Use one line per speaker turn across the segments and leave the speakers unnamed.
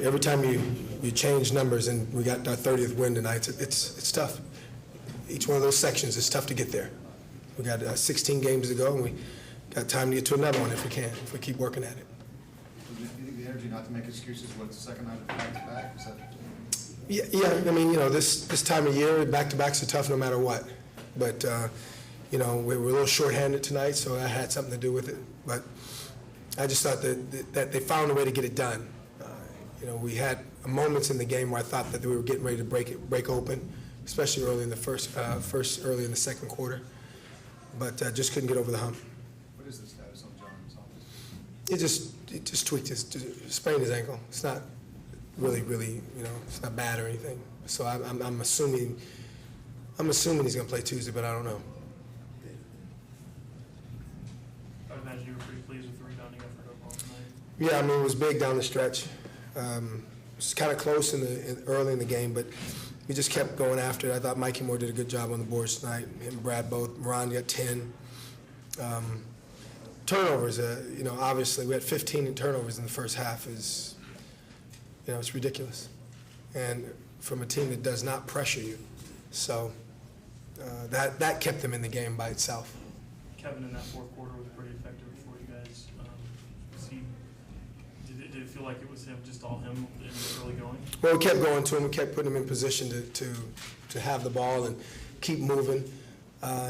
every time you change numbers, and we got our 30th win tonight, it's tough. Each one of those sections is tough to get there. We got 16 games to go, and we got time to get to another one if we can, if we keep working at it.
Do you think the energy not to make excuses when it's the second night of back-to-back?
Yeah. I mean, this time of year, back-to-backs are tough no matter what. But, we were a little shorthanded tonight, so that had something to do with it. But I just thought that they found a way to get it done. We had moments in the game where I thought that we were getting ready to break open, especially early in the early in the second quarter. But just couldn't get over the hump.
What is the status on John's office?
He just tweaked sprained his ankle. It's not really, it's not bad or anything. So I'm assuming he's going to play Tuesday, but I don't know.
I would imagine you were pretty pleased with the rebounding effort overall tonight.
Yeah, I mean, it was big down the stretch. It was kind of close early in the game, but we just kept going after it. I thought Mikey Moore did a good job on the boards tonight. Him and Brad both. Ron got 10. Turnovers, obviously we had 15 turnovers in the first half. It's ridiculous. And from a team that does not pressure you. So that kept them in the game by itself.
Kevin in that fourth quarter was pretty effective for you guys. Did it feel like it was just all him in the early going?
Well, we kept going to him. We kept putting him in position to have the ball and keep moving.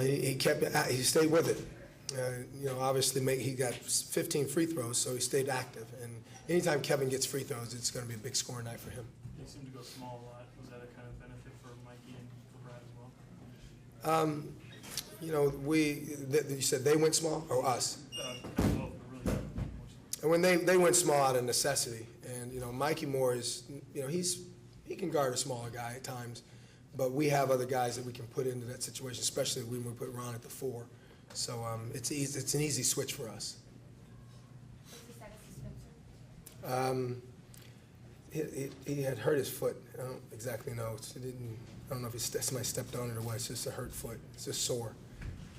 He stayed with it. Obviously he got 15 free throws, so he stayed active. And anytime Kevin gets free throws, it's going to be a big scoring night for him.
He seemed to go small a lot. Was that a kind of benefit for Mikey and for Brad as
well? You said they went small, or us?
Really.
And when they went small out of necessity, and Mikey Moore is, he can guard a smaller guy at times, but we have other guys that we can put into that situation, especially when we put Ron at the 4. So it's an easy switch for us. He had hurt his foot. I don't exactly know. I don't know if somebody stepped on it or what. It's just a hurt foot. It's just sore.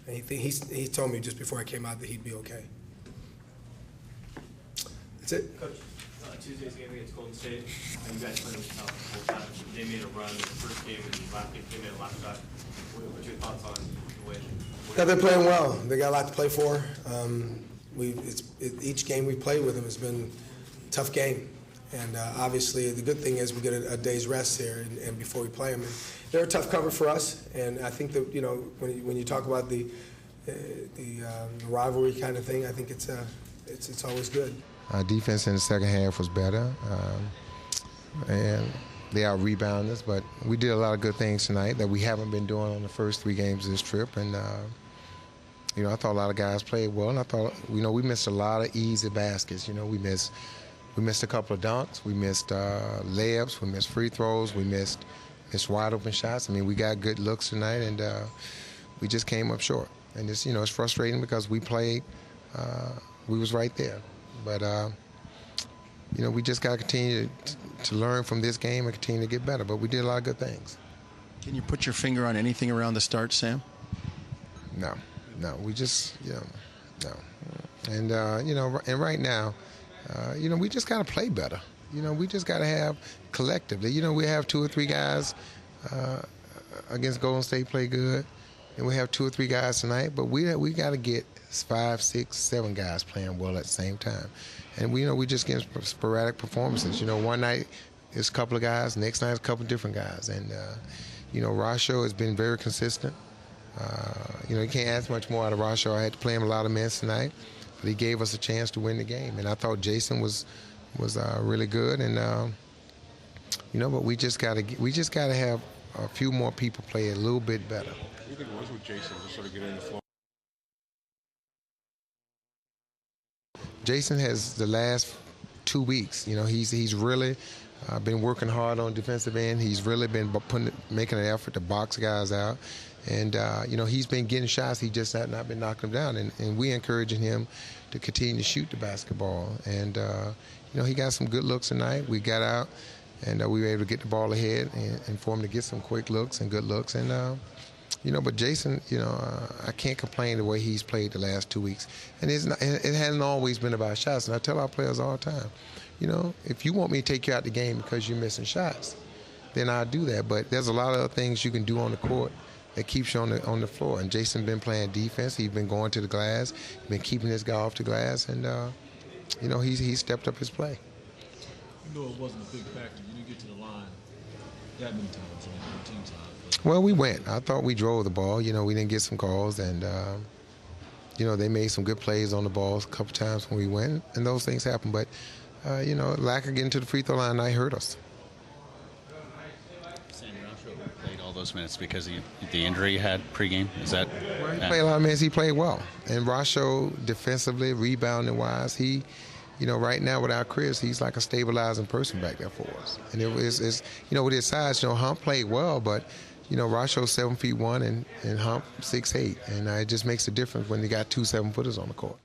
And he told me just before I came out that he'd be okay. That's it.
Coach, Tuesday's game against Golden State, you guys played with the whole time. They made a run in the first game, and last game they made a last shot. What's your thoughts on the way?
Yeah, they're playing well. They got a lot to play for. Each game we played with them has been a tough game. And obviously, the good thing is we get a day's rest here and before we play them. And they're a tough cover for us. And I think that when you talk about the rivalry kind of thing, I think it's always good.
Our defense in the second half was better, and they out-rebounded us. But we did a lot of good things tonight that we haven't been doing on the first 3 games of this trip. And I thought a lot of guys played well. And I thought we missed a lot of easy baskets. We missed a couple of dunks. We missed layups. We missed free throws. We missed wide open shots. I mean, we got good looks tonight, and we just came up short. And it's it's frustrating because we played. We was right there. But, we just got to continue to learn from this game and continue to get better. But we did a lot of good things.
Can you put your finger on anything around the start, Sam?
No. We just, no. And, and right now, we just got to play better. We just got to have collectively. We have 2 or 3 guys against Golden State play good. And we have 2 or 3 guys tonight. But we got to get 5, 6, 7 guys playing well at the same time. And we just get sporadic performances. One night it's a couple of guys, next night it's a couple of different guys. And, Rasho has been very consistent. You can't ask much more out of Rasho. I had to play him a lot of minutes tonight, but he gave us a chance to win the game. And I thought Jason was really good. And, but we just got to have a few more people play a little bit better.
What do you think it was with Jason to sort of get in the flow?
Jason has the last 2 weeks. He's really been working hard on defensive end. He's really been making an effort to box guys out. And, he's been getting shots. He just has not been knocking them down. And we encouraging him to continue to shoot the basketball. And, he got some good looks tonight. We got out, and we were able to get the ball ahead and for him to get some quick looks and good looks. And, But Jason, I can't complain the way he's played the last 2 weeks. And it hasn't always been about shots. And I tell our players all the time, if you want me to take you out the game because you're missing shots, then I'll do that. But there's a lot of other things you can do on the court that keeps you on the floor. And Jason been playing defense. He's been going to the glass. He's been keeping this guy off the glass. And, he's stepped up his play.
You know it wasn't a big factor. You didn't get to the line that many times on the team side.
Well, we went. I thought we drove the ball. We didn't get some calls. And, they made some good plays on the ball a couple times when we went. And those things happen. But, lack of getting to the free throw line night hurt us.
Sam Rasho played all those minutes because of the injury you had pregame. Is that?
He played a lot of minutes. He played well. And Rasho, defensively, rebounding-wise, he, right now without Chris, he's like a stabilizing person back there for us. And it's with his size, Hump played well, but, Rasho's 7'1" and Hump 6'8", and it just makes a difference when you got two 7-footers on the court.